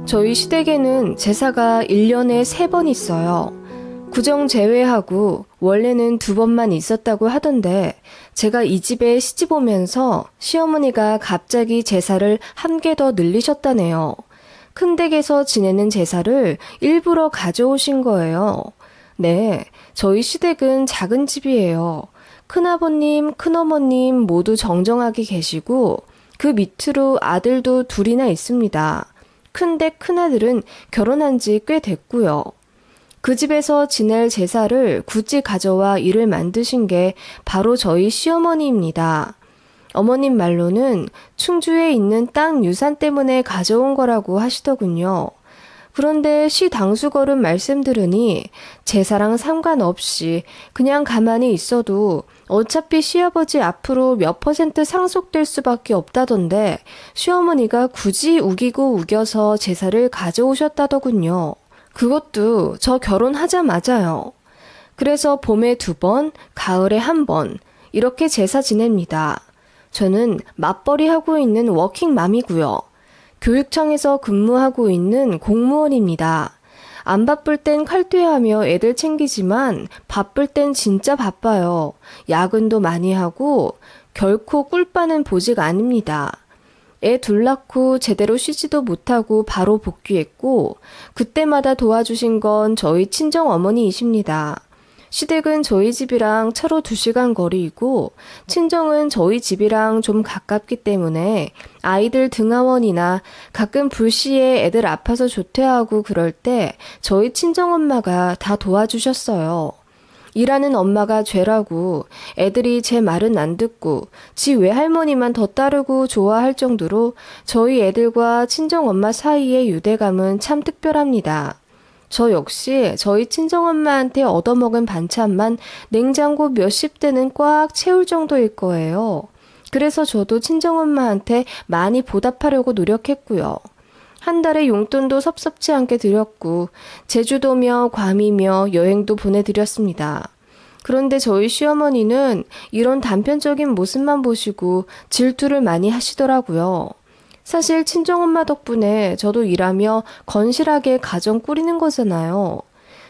저희 시댁에는 제사가 1년에 3번 있어요. 구정 제외하고 원래는 2번만 있었다고 하던데 제가 이 집에 시집 오면서 시어머니가 갑자기 제사를 한 개 더 늘리셨다네요. 큰 댁에서 지내는 제사를 일부러 가져오신 거예요. 네, 저희 시댁은 작은 집이에요. 큰아버님, 큰어머님 모두 정정하게 계시고 그 밑으로 아들도 2이나 있습니다. 큰댁 큰아들은 결혼한 지 꽤 됐고요. 그 집에서 지낼 제사를 굳이 가져와 일을 만드신 게 바로 저희 시어머니입니다. 어머님 말로는 충주에 있는 땅 유산 때문에 가져온 거라고 하시더군요. 그런데 시 당수거름 말씀 들으니 제사랑 상관없이 그냥 가만히 있어도 어차피 시아버지 앞으로 몇 % 상속될 수밖에 없다던데 시어머니가 굳이 우기고 우겨서 제사를 가져오셨다더군요. 그것도 저 결혼하자마자요. 그래서 봄에 2번, 가을에 1번 이렇게 제사 지냅니다. 저는 맞벌이 하고 있는 워킹맘이고요. 교육청에서 근무하고 있는 공무원입니다. 안 바쁠 땐 칼퇴하며 애들 챙기지만 바쁠 땐 진짜 바빠요. 야근도 많이 하고 결코 꿀빠는 보직 아닙니다. 애 둘 낳고 제대로 쉬지도 못하고 바로 복귀했고 그때마다 도와주신 건 저희 친정 어머니이십니다. 시댁은 저희 집이랑 차로 2시간 거리이고 친정은 저희 집이랑 좀 가깝기 때문에 아이들 등하원이나 가끔 불시에 애들 아파서 조퇴하고 그럴 때 저희 친정엄마가 다 도와주셨어요. 일하는 엄마가 죄라고 애들이 제 말은 안 듣고 지 외할머니만 더 따르고 좋아할 정도로 저희 애들과 친정엄마 사이의 유대감은 참 특별합니다. 저 역시 저희 친정엄마한테 얻어먹은 반찬만 냉장고 몇십 대는 꽉 채울 정도일 거예요. 그래서 저도 친정엄마한테 많이 보답하려고 노력했고요. 한 달에 용돈도 섭섭치 않게 드렸고 제주도며 괌이며 여행도 보내드렸습니다. 그런데 저희 시어머니는 이런 단편적인 모습만 보시고 질투를 많이 하시더라고요. 사실 친정엄마 덕분에 저도 일하며 건실하게 가정 꾸리는 거잖아요.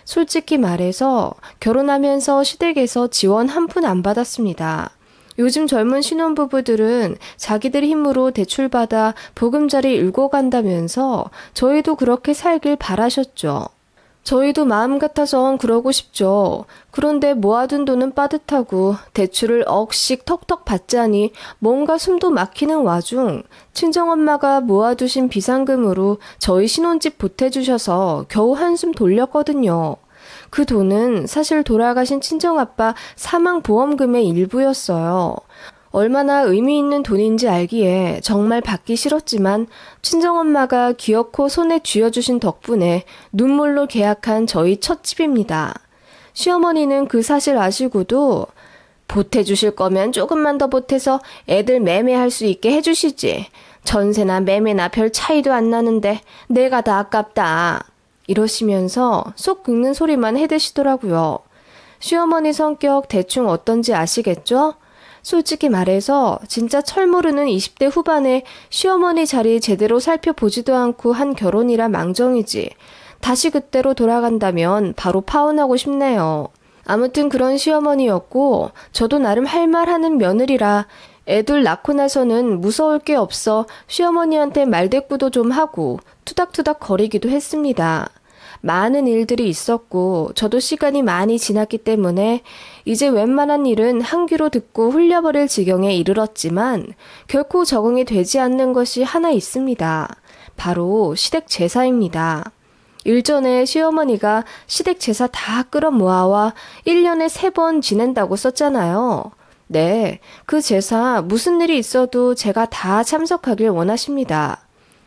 솔직히 말해서 결혼하면서 시댁에서 지원 한 푼 안 받았습니다. 요즘 젊은 신혼부부들은 자기들 힘으로 대출받아 보금자리 일궈간다면서 저희도 그렇게 살길 바라셨죠. 저희도 마음 같아선 그러고 싶죠. 그런데 모아둔 돈은 빠듯하고 대출을 억씩 턱턱 받자니 뭔가 숨도 막히는 와중 친정엄마가 모아두신 비상금으로 저희 신혼집 보태주셔서 겨우 한숨 돌렸거든요. 그 돈은 사실 돌아가신 친정아빠 사망보험금의 일부였어요. 얼마나 의미 있는 돈인지 알기에 정말 받기 싫었지만 친정엄마가 기어코 손에 쥐어주신 덕분에 눈물로 계약한 저희 첫 집입니다. 시어머니는 그 사실 아시고도 보태주실 거면 조금만 더 보태서 애들 매매할 수 있게 해주시지. 전세나 매매나 별 차이도 안 나는데 내가 다 아깝다. 이러시면서 속 긁는 소리만 해대시더라고요. 시어머니 성격 대충 어떤지 아시겠죠? 솔직히 말해서 진짜 철모르는 20대 후반에 시어머니 자리 제대로 살펴보지도 않고 한 결혼이라 망정이지. 다시 그때로 돌아간다면 바로 파혼하고 싶네요. 아무튼 그런 시어머니였고 저도 나름 할 말 하는 며느리라 애들 낳고 나서는 무서울 게 없어 시어머니한테 말대꾸도 좀 하고 투닥투닥 거리기도 했습니다. 많은 일들이 있었고 저도 시간이 많이 지났기 때문에 이제 웬만한 일은 한 귀로 듣고 훌려버릴 지경에 이르렀지만 결코 적응이 되지 않는 것이 하나 있습니다. 바로 시댁 제사입니다. 일전에 시어머니가 시댁 제사 다 끌어모아와 1년에 3번 지낸다고 썼잖아요. 네, 그 제사 무슨 일이 있어도 제가 다 참석하길 원하십니다.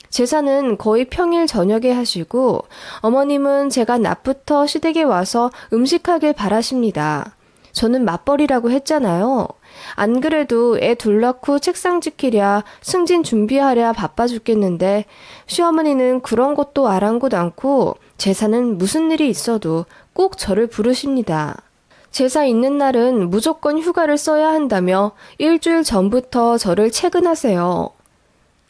제사는 거의 평일 저녁에 하시고 어머님은 제가 낮부터 시댁에 와서 음식하길 바라십니다. 저는 맞벌이라고 했잖아요. 안 그래도 애 둘 낳고 책상 지키랴 승진 준비하랴 바빠 죽겠는데 시어머니는 그런 것도 아랑곳 않고 제사는 무슨 일이 있어도 꼭 저를 부르십니다. 제사 있는 날은 무조건 휴가를 써야 한다며 일주일 전부터 저를 채근하세요.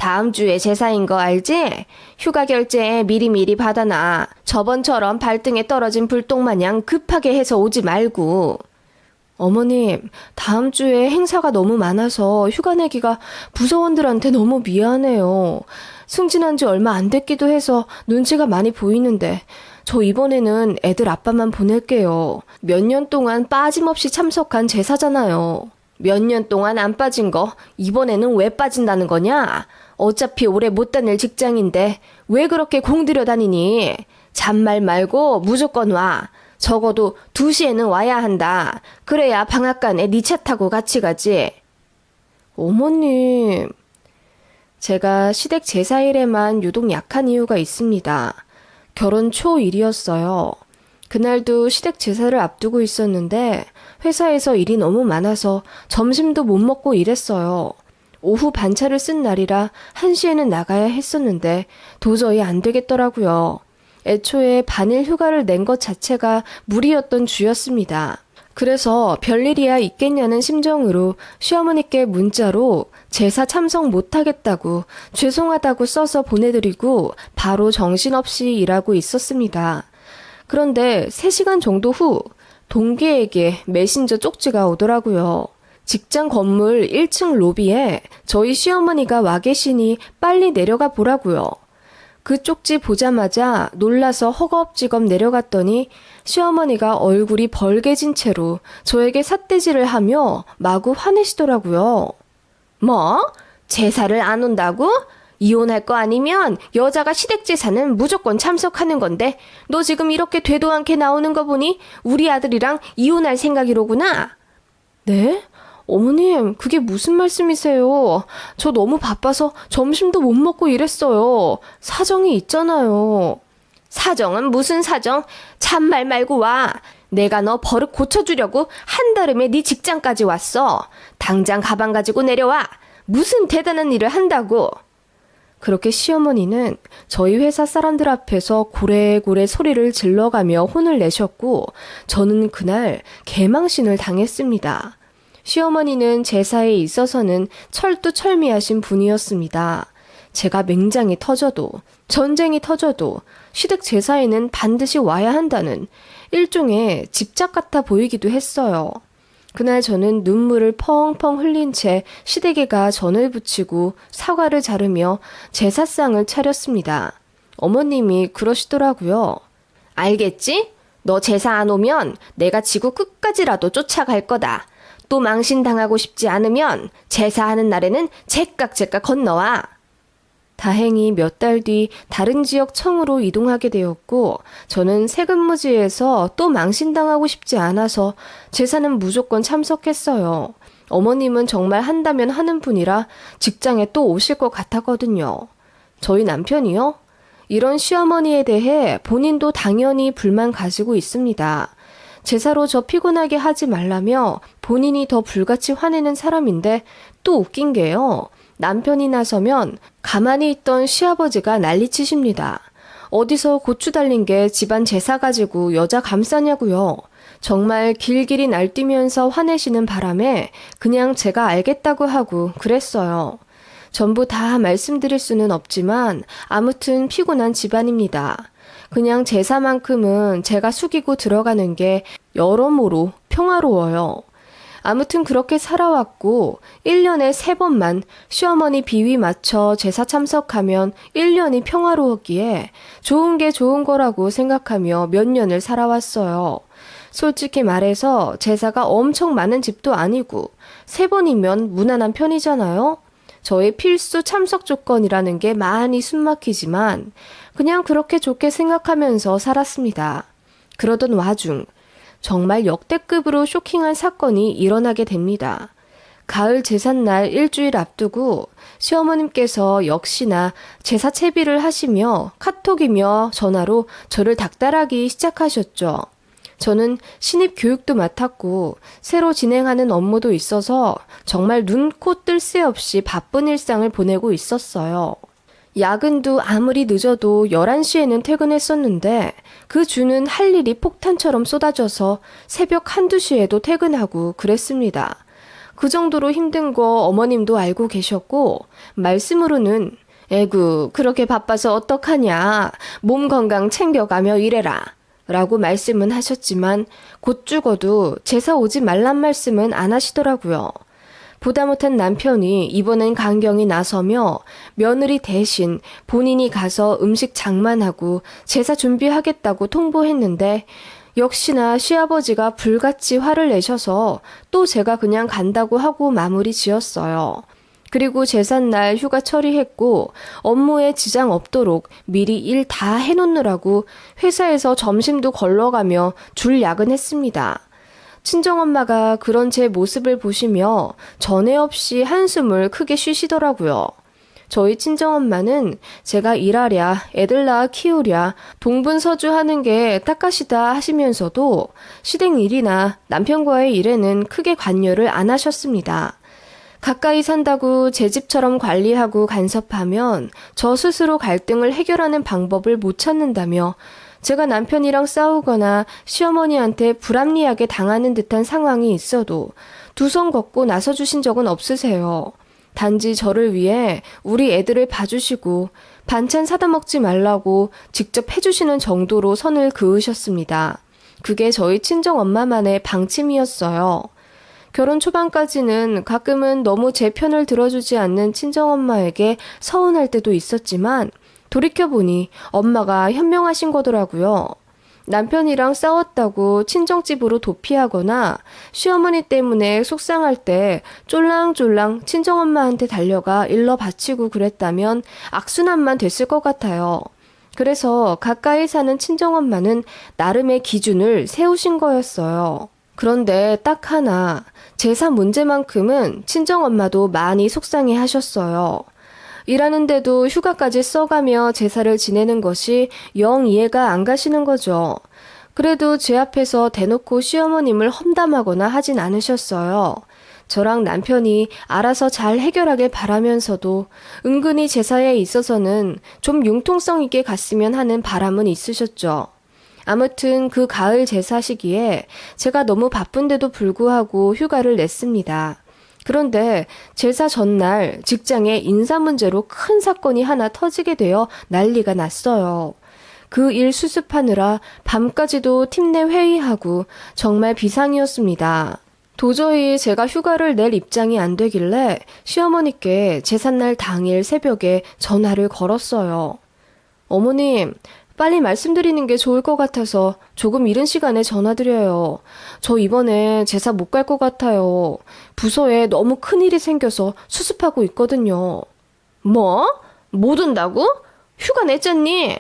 다음 주에 제사인 거 알지? 휴가 결제 미리미리 받아놔. 저번처럼 발등에 떨어진 불똥 마냥 급하게 해서 오지 말고. 어머님, 다음 주에 행사가 너무 많아서 휴가 내기가 부서원들한테 너무 미안해요. 승진한 지 얼마 안 됐기도 해서 눈치가 많이 보이는데 저 이번에는 애들 아빠만 보낼게요. 몇 년 동안 빠짐없이 참석한 제사잖아요. 몇 년 동안 안 빠진 거 이번에는 왜 빠진다는 거냐? 어차피 오래 못 다닐 직장인데 왜 그렇게 공들여 다니니? 잔말 말고 무조건 와. 적어도 2시에는 와야 한다. 그래야 방앗간에 네 차 타고 같이 가지. 어머님, 제가 시댁 제사일에만 유독 약한 이유가 있습니다. 결혼 초일이었어요. 그날도 시댁 제사를 앞두고 있었는데 회사에서 일이 너무 많아서 점심도 못 먹고 일했어요. 오후 반차를 쓴 날이라 1시에는 나가야 했었는데 도저히 안 되겠더라고요. 애초에 반일 휴가를 낸 것 자체가 무리였던 주였습니다. 그래서 별일이야 있겠냐는 심정으로 시어머니께 문자로 제사 참석 못하겠다고 죄송하다고 써서 보내드리고 바로 정신없이 일하고 있었습니다. 그런데 3시간 정도 후 동기에게 메신저 쪽지가 오더라고요. 직장 건물 1층 로비에 저희 시어머니가 와 계시니 빨리 내려가 보라고요. 그 쪽지 보자마자 놀라서 허겁지겁 내려갔더니 시어머니가 얼굴이 벌개진 채로 저에게 삿대질을 하며 마구 화내시더라고요. 뭐? 제사를 안 온다고? 이혼할 거 아니면 여자가 시댁 제사는 무조건 참석하는 건데 너 지금 이렇게 되도 않게 나오는 거 보니 우리 아들이랑 이혼할 생각이로구나? 네? 어머님, 그게 무슨 말씀이세요? 저 너무 바빠서 점심도 못 먹고 이랬어요. 사정이 있잖아요. 사정은 무슨 사정? 참말 말고 와. 내가 너 버릇 고쳐주려고 한달음에 네 직장까지 왔어. 당장 가방 가지고 내려와. 무슨 대단한 일을 한다고. 그렇게 시어머니는 저희 회사 사람들 앞에서 고래고래 소리를 질러가며 혼을 내셨고 저는 그날 개망신을 당했습니다. 시어머니는 제사에 있어서는 철두철미하신 분이었습니다. 제가 맹장이 터져도 전쟁이 터져도 시댁 제사에는 반드시 와야 한다는 일종의 집착 같아 보이기도 했어요. 그날 저는 눈물을 펑펑 흘린 채 시댁에 가 전을 부치고 사과를 자르며 제사상을 차렸습니다. 어머님이 그러시더라고요. 알겠지? 너 제사 안 오면 내가 지구 끝까지라도 쫓아갈 거다. 또 망신당하고 싶지 않으면 제사하는 날에는 제깍제깍 건너와. 다행히 몇 달 뒤 다른 지역 청으로 이동하게 되었고 저는 세근무지에서 또 망신당하고 싶지 않아서 제사는 무조건 참석했어요. 어머님은 정말 한다면 하는 분이라 직장에 또 오실 것 같았거든요. 저희 남편이요? 이런 시어머니에 대해 본인도 당연히 불만 가지고 있습니다. 제사로 저 피곤하게 하지 말라며 본인이 더 불같이 화내는 사람인데 또 웃긴 게요. 남편이 나서면 가만히 있던 시아버지가 난리치십니다. 어디서 고추 달린 게 집안 제사 가지고 여자 감싸냐고요. 정말 길길이 날뛰면서 화내시는 바람에 그냥 제가 알겠다고 하고 그랬어요. 전부 다 말씀드릴 수는 없지만 아무튼 피곤한 집안입니다. 그냥 제사만큼은 제가 숙이고 들어가는 게 여러모로 평화로워요. 아무튼 그렇게 살아왔고 1년에 3번만 시어머니 비위 맞춰 제사 참석하면 1년이 평화로웠기에 좋은 게 좋은 거라고 생각하며 몇 년을 살아왔어요. 솔직히 말해서 제사가 엄청 많은 집도 아니고 3번이면 무난한 편이잖아요. 저의 필수 참석 조건이라는 게 많이 숨막히지만 그냥 그렇게 좋게 생각하면서 살았습니다. 그러던 와중 정말 역대급으로 쇼킹한 사건이 일어나게 됩니다. 가을 제삿날 일주일 앞두고 시어머님께서 역시나 제사 채비를 하시며 카톡이며 전화로 저를 닥달하기 시작하셨죠. 저는 신입 교육도 맡았고 새로 진행하는 업무도 있어서 정말 눈, 코 뜰 새 없이 바쁜 일상을 보내고 있었어요. 야근도 아무리 늦어도 11시에는 퇴근했었는데 그 주는 할 일이 폭탄처럼 쏟아져서 새벽 1, 2시에도 퇴근하고 그랬습니다. 그 정도로 힘든 거 어머님도 알고 계셨고, 말씀으로는 에구, 그렇게 바빠서 어떡하냐. 몸 건강 챙겨가며 일해라. 라고 말씀은 하셨지만 곧 죽어도 제사 오지 말란 말씀은 안 하시더라고요. 보다 못한 남편이 이번엔 강경이 나서며 며느리 대신 본인이 가서 음식 장만하고 제사 준비하겠다고 통보했는데 역시나 시아버지가 불같이 화를 내셔서 또 제가 그냥 간다고 하고 마무리 지었어요. 그리고 제삿날 휴가 처리했고 업무에 지장 없도록 미리 일 다 해놓느라고 회사에서 점심도 걸러가며 줄 야근했습니다. 친정엄마가 그런 제 모습을 보시며 전에 없이 한숨을 크게 쉬시더라고요. 저희 친정엄마는 제가 일하랴, 애들 낳아 키우랴, 동분서주하는 게 닦아시다 하시면서도 시댁 일이나 남편과의 일에는 크게 관여를 안 하셨습니다. 가까이 산다고 제 집처럼 관리하고 간섭하면 저 스스로 갈등을 해결하는 방법을 못 찾는다며 제가 남편이랑 싸우거나 시어머니한테 불합리하게 당하는 듯한 상황이 있어도 두 손 걷고 나서주신 적은 없으세요. 단지 저를 위해 우리 애들을 봐주시고 반찬 사다 먹지 말라고 직접 해주시는 정도로 선을 그으셨습니다. 그게 저희 친정엄마만의 방침이었어요. 결혼 초반까지는 가끔은 너무 제 편을 들어주지 않는 친정엄마에게 서운할 때도 있었지만 돌이켜보니 엄마가 현명하신 거더라고요. 남편이랑 싸웠다고 친정집으로 도피하거나 시어머니 때문에 속상할 때 쫄랑쫄랑 친정엄마한테 달려가 일러 바치고 그랬다면 악순환만 됐을 것 같아요. 그래서 가까이 사는 친정엄마는 나름의 기준을 세우신 거였어요. 그런데 딱 하나, 제사 문제만큼은 친정엄마도 많이 속상해 하셨어요. 일하는데도 휴가까지 써가며 제사를 지내는 것이 영 이해가 안 가시는 거죠. 그래도 제 앞에서 대놓고 시어머님을 험담하거나 하진 않으셨어요. 저랑 남편이 알아서 잘 해결하길 바라면서도 은근히 제사에 있어서는 좀 융통성 있게 갔으면 하는 바람은 있으셨죠. 아무튼 그 가을 제사 시기에 제가 너무 바쁜데도 불구하고 휴가를 냈습니다. 그런데 제사 전날 직장에 인사 문제로 큰 사건이 하나 터지게 되어 난리가 났어요. 그 일 수습하느라 밤까지도 팀 내 회의하고 정말 비상이었습니다. 도저히 제가 휴가를 낼 입장이 안 되길래 시어머니께 제삿날 당일 새벽에 전화를 걸었어요. 어머님, 빨리 말씀드리는 게 좋을 것 같아서 조금 이른 시간에 전화드려요. 저 이번에 제사 못 갈 것 같아요. 부서에 너무 큰일이 생겨서 수습하고 있거든요. 뭐? 못 온다고? 휴가 냈잖니?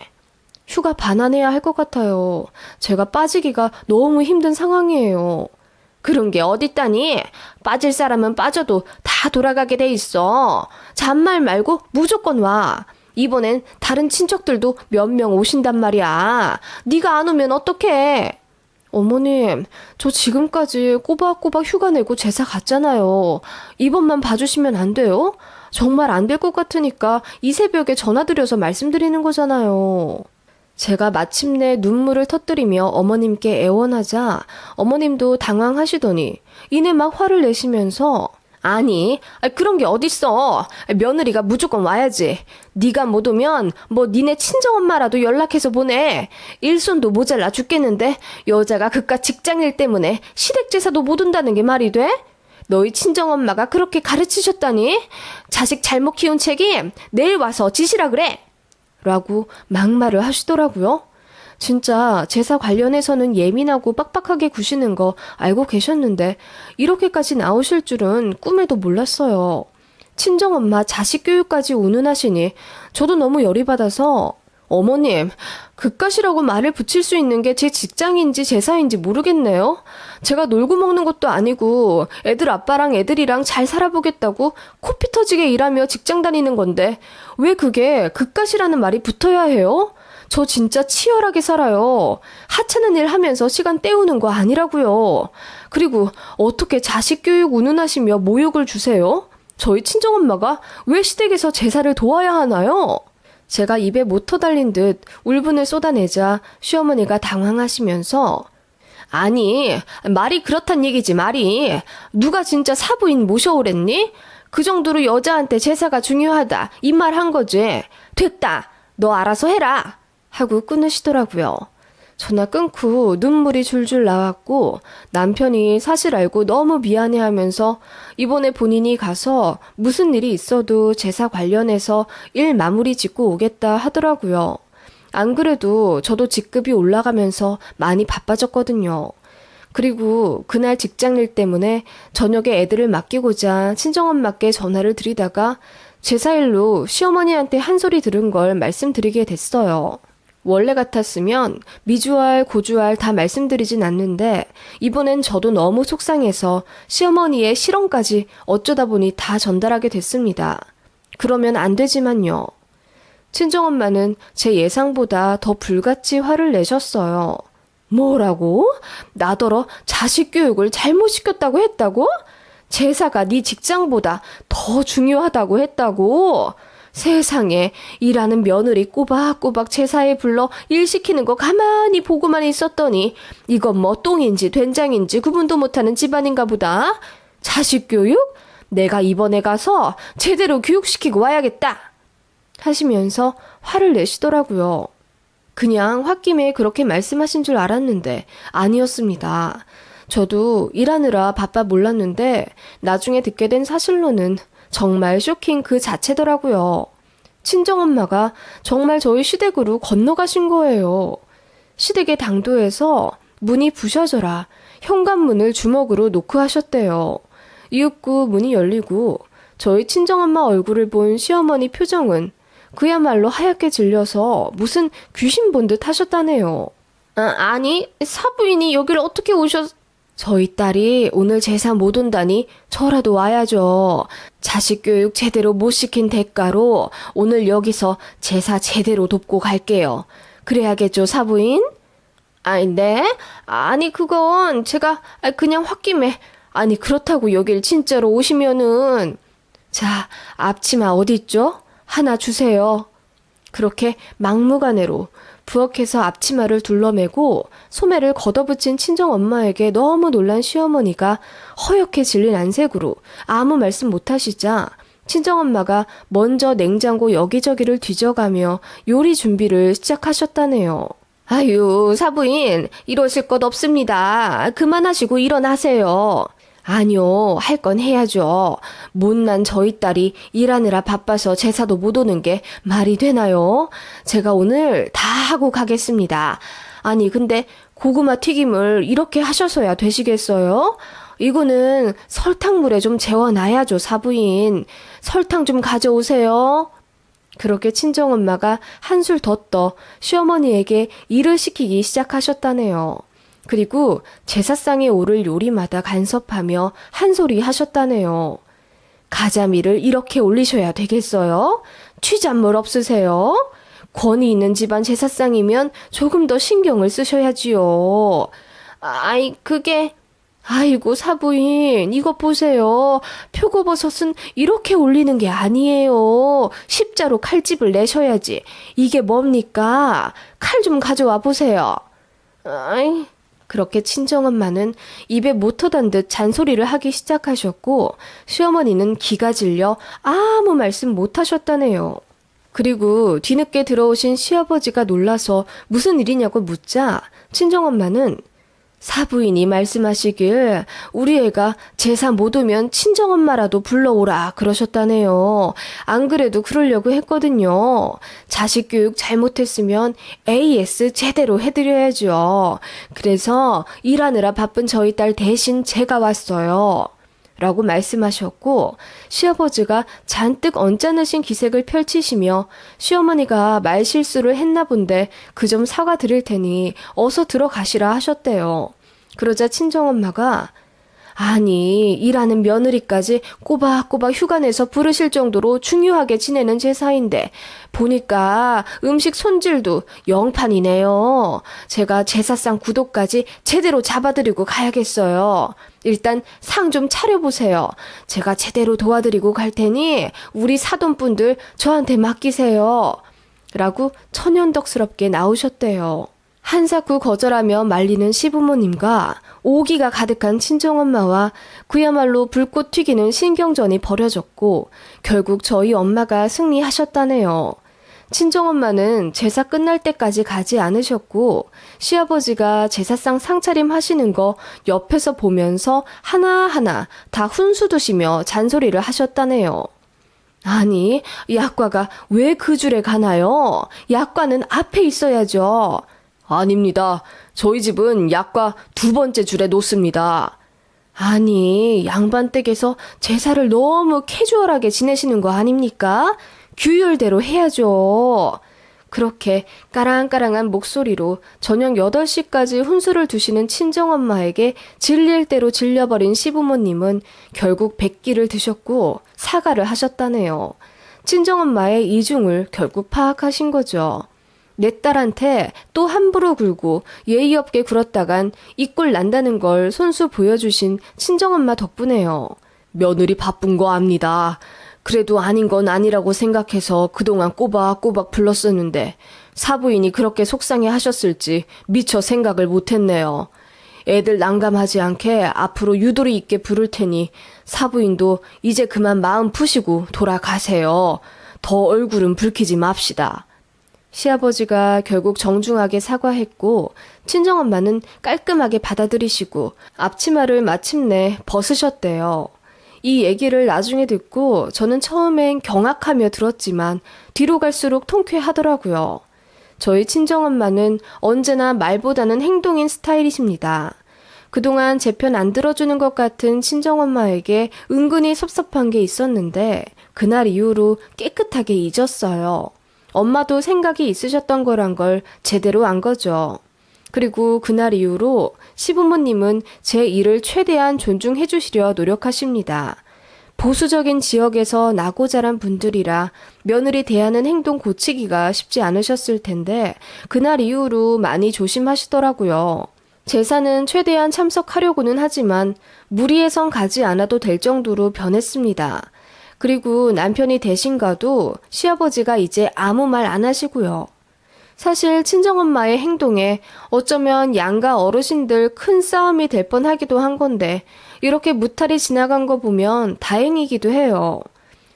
휴가 반환해야 할 것 같아요. 제가 빠지기가 너무 힘든 상황이에요. 그런 게 어딨다니? 빠질 사람은 빠져도 다 돌아가게 돼 있어. 잔말 말고 무조건 와. 이번엔 다른 친척들도 몇 명 오신단 말이야. 네가 안 오면 어떡해? 어머님, 저 지금까지 꼬박꼬박 휴가 내고 제사 갔잖아요. 이번만 봐주시면 안 돼요? 정말 안 될 것 같으니까 이 새벽에 전화드려서 말씀드리는 거잖아요. 제가 마침내 눈물을 터뜨리며 어머님께 애원하자 어머님도 당황하시더니 이내 막 화를 내시면서 아니, 그런 게 어딨어. 며느리가 무조건 와야지. 네가 못 오면 뭐 니네 친정엄마라도 연락해서 보내. 일손도 모자라 죽겠는데 여자가 그깟 직장일 때문에 시댁제사도 못 온다는 게 말이 돼? 너희 친정엄마가 그렇게 가르치셨다니? 자식 잘못 키운 책임 내일 와서 지시라 그래. 라고 막말을 하시더라고요. 진짜 제사 관련해서는 예민하고 빡빡하게 구시는 거 알고 계셨는데 이렇게까지 나오실 줄은 꿈에도 몰랐어요. 친정엄마 자식 교육까지 운운하시니 저도 너무 열이 받아서 어머님, 그깟이라고 말을 붙일 수 있는 게 제 직장인지 제사인지 모르겠네요. 제가 놀고 먹는 것도 아니고 애들 아빠랑 애들이랑 잘 살아보겠다고 코피 터지게 일하며 직장 다니는 건데 왜 그게 그깟이라는 말이 붙어야 해요? 저 진짜 치열하게 살아요. 하찮은 일 하면서 시간 때우는 거 아니라고요. 그리고 어떻게 자식 교육 운운하시며 모욕을 주세요? 저희 친정엄마가 왜 시댁에서 제사를 도와야 하나요? 제가 입에 모터 달린 듯 울분을 쏟아내자 시어머니가 당황하시면서 아니, 말이 그렇단 얘기지, 말이. 누가 진짜 사부인 모셔오랬니? 그 정도로 여자한테 제사가 중요하다. 이 말 한 거지. 됐다. 너 알아서 해라. 하고 끊으시더라고요. 전화 끊고 눈물이 줄줄 나왔고 남편이 사실 알고 너무 미안해하면서 이번에 본인이 가서 무슨 일이 있어도 제사 관련해서 일 마무리 짓고 오겠다 하더라고요. 안 그래도 저도 직급이 올라가면서 많이 바빠졌거든요. 그리고 그날 직장일 때문에 저녁에 애들을 맡기고자 친정엄마께 전화를 드리다가 제사일로 시어머니한테 한 소리 들은 걸 말씀드리게 됐어요. 원래 같았으면 미주알, 고주알 다 말씀드리진 않는데 이번엔 저도 너무 속상해서 시어머니의 실언까지 어쩌다 보니 다 전달하게 됐습니다. 그러면 안 되지만요. 친정엄마는 제 예상보다 더 불같이 화를 내셨어요. 뭐라고? 나더러 자식 교육을 잘못 시켰다고 했다고? 제사가 네 직장보다 더 중요하다고 했다고? 세상에, 일하는 며느리 꼬박꼬박 제사에 불러 일 시키는 거 가만히 보고만 있었더니 이건 뭐 똥인지 된장인지 구분도 못하는 집안인가 보다. 자식 교육? 내가 이번에 가서 제대로 교육시키고 와야겠다. 하시면서 화를 내시더라고요. 그냥 홧김에 그렇게 말씀하신 줄 알았는데 아니었습니다. 저도 일하느라 바빠 몰랐는데 나중에 듣게 된 사실로는 정말 쇼킹 그 자체더라고요. 친정엄마가 정말 저희 시댁으로 건너가신 거예요. 시댁의 당도에서 문이 부셔져라 현관문을 주먹으로 노크하셨대요. 이윽고 문이 열리고 저희 친정엄마 얼굴을 본 시어머니 표정은 그야말로 하얗게 질려서 무슨 귀신 본 듯 하셨다네요. 아니, 사부인이 여기를 어떻게 저희 딸이 오늘 제사 못 온다니 저라도 와야죠. 자식 교육 제대로 못 시킨 대가로 오늘 여기서 제사 제대로 돕고 갈게요. 그래야겠죠, 사부인? 네? 아니, 그건 제가 그냥 홧김에 그렇다고 여길 진짜로 오시면은 자, 앞치마 어딨죠? 하나 주세요. 그렇게 막무가내로 부엌에서 앞치마를 둘러매고 소매를 걷어붙인 친정엄마에게 너무 놀란 시어머니가 허옇게 질린 안색으로 아무 말씀 못하시자 친정엄마가 먼저 냉장고 여기저기를 뒤져가며 요리 준비를 시작하셨다네요. 아유, 사부인, 이러실 것 없습니다. 그만하시고 일어나세요. 아니요, 할 건 해야죠. 못난 저희 딸이 일하느라 바빠서 제사도 못 오는 게 말이 되나요? 제가 오늘 다 하고 가겠습니다. 아니, 근데 고구마 튀김을 이렇게 하셔서야 되시겠어요? 이거는 설탕물에 좀 재워놔야죠, 사부인. 설탕 좀 가져오세요. 그렇게 친정엄마가 한술 더 떠 시어머니에게 일을 시키기 시작하셨다네요. 그리고 제사상에 오를 요리마다 간섭하며 한 소리 하셨다네요. 가자미를 이렇게 올리셔야 되겠어요? 취잣물 없으세요? 권위 있는 집안 제사상이면 조금 더 신경을 쓰셔야지요. 아이고, 사부인, 이것 보세요. 표고버섯은 이렇게 올리는 게 아니에요. 십자로 칼집을 내셔야지. 이게 뭡니까? 칼 좀 가져와 보세요. 그렇게 친정엄마는 입에 못 터단 듯 잔소리를 하기 시작하셨고 시어머니는 기가 질려 아무 말씀 못 하셨다네요. 그리고 뒤늦게 들어오신 시아버지가 놀라서 무슨 일이냐고 묻자 친정엄마는 사부인이 말씀하시길 우리 애가 제사 못 오면 친정엄마라도 불러오라 그러셨다네요. 안 그래도 그러려고 했거든요. 자식 교육 잘못했으면 AS 제대로 해드려야죠. 그래서 일하느라 바쁜 저희 딸 대신 제가 왔어요. 라고 말씀하셨고 시아버지가 잔뜩 언짢으신 기색을 펼치시며 시어머니가 말실수를 했나 본데 그 점 사과드릴 테니 어서 들어가시라 하셨대요. 그러자 친정엄마가 아니 일하는 며느리까지 꼬박꼬박 휴가 내서 부르실 정도로 중요하게 지내는 제사인데 보니까 음식 손질도 영판이네요. 제가 제사상 구도까지 제대로 잡아드리고 가야겠어요. 일단 상 좀 차려보세요. 제가 제대로 도와드리고 갈 테니 우리 사돈분들 저한테 맡기세요. 라고 천연덕스럽게 나오셨대요. 한사코 거절하며 말리는 시부모님과 오기가 가득한 친정엄마와 그야말로 불꽃 튀기는 신경전이 벌어졌고 결국 저희 엄마가 승리하셨다네요. 친정엄마는 제사 끝날 때까지 가지 않으셨고 시아버지가 제사상 상차림 하시는 거 옆에서 보면서 하나하나 다 훈수 두시며 잔소리를 하셨다네요. 아니, 약과가 왜 그 줄에 가나요? 약과는 앞에 있어야죠. 아닙니다. 저희 집은 약과 두 번째 줄에 놓습니다. 아니, 양반댁에서 제사를 너무 캐주얼하게 지내시는 거 아닙니까? 규율대로 해야죠. 그렇게 까랑까랑한 목소리로 저녁 8시까지 훈수를 두시는 친정엄마에게 질릴 대로 질려버린 시부모님은 결국 백기를 드셨고 사과를 하셨다네요. 친정엄마의 이중을 결국 파악하신 거죠. 내 딸한테 또 함부로 굴고 예의 없게 굴었다간 이 꼴 난다는 걸 손수 보여주신 친정엄마 덕분에요. 며느리 바쁜 거 압니다. 그래도 아닌 건 아니라고 생각해서 그동안 꼬박꼬박 불렀었는데 사부인이 그렇게 속상해 하셨을지 미처 생각을 못했네요. 애들 난감하지 않게 앞으로 유도리 있게 부를 테니 사부인도 이제 그만 마음 푸시고 돌아가세요. 더 얼굴은 붉히지 맙시다. 시아버지가 결국 정중하게 사과했고 친정엄마는 깔끔하게 받아들이시고 앞치마를 마침내 벗으셨대요. 이 얘기를 나중에 듣고 저는 처음엔 경악하며 들었지만 뒤로 갈수록 통쾌하더라고요. 저희 친정엄마는 언제나 말보다는 행동인 스타일이십니다. 그동안 제 편 안 들어주는 것 같은 친정엄마에게 은근히 섭섭한 게 있었는데 그날 이후로 깨끗하게 잊었어요. 엄마도 생각이 있으셨던 거란 걸 제대로 안 거죠. 그리고 그날 이후로 시부모님은 제 일을 최대한 존중해 주시려 노력하십니다. 보수적인 지역에서 나고 자란 분들이라 며느리 대하는 행동 고치기가 쉽지 않으셨을 텐데 그날 이후로 많이 조심하시더라고요. 제사는 최대한 참석하려고는 하지만 무리해선 가지 않아도 될 정도로 변했습니다. 그리고 남편이 대신 가도 시아버지가 이제 아무 말 안 하시고요. 사실 친정엄마의 행동에 어쩌면 양가 어르신들 큰 싸움이 될 뻔하기도 한 건데 이렇게 무탈이 지나간 거 보면 다행이기도 해요.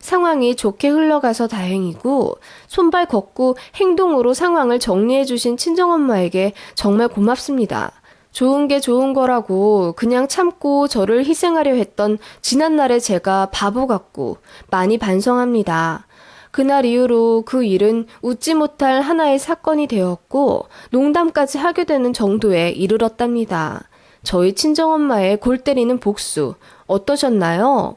상황이 좋게 흘러가서 다행이고 손발 걷고 행동으로 상황을 정리해 주신 친정엄마에게 정말 고맙습니다. 좋은 게 좋은 거라고 그냥 참고 저를 희생하려 했던 지난날의 제가 바보 같고 많이 반성합니다. 그날 이후로 그 일은 웃지 못할 하나의 사건이 되었고 농담까지 하게 되는 정도에 이르렀답니다. 저희 친정엄마의 골 때리는 복수 어떠셨나요?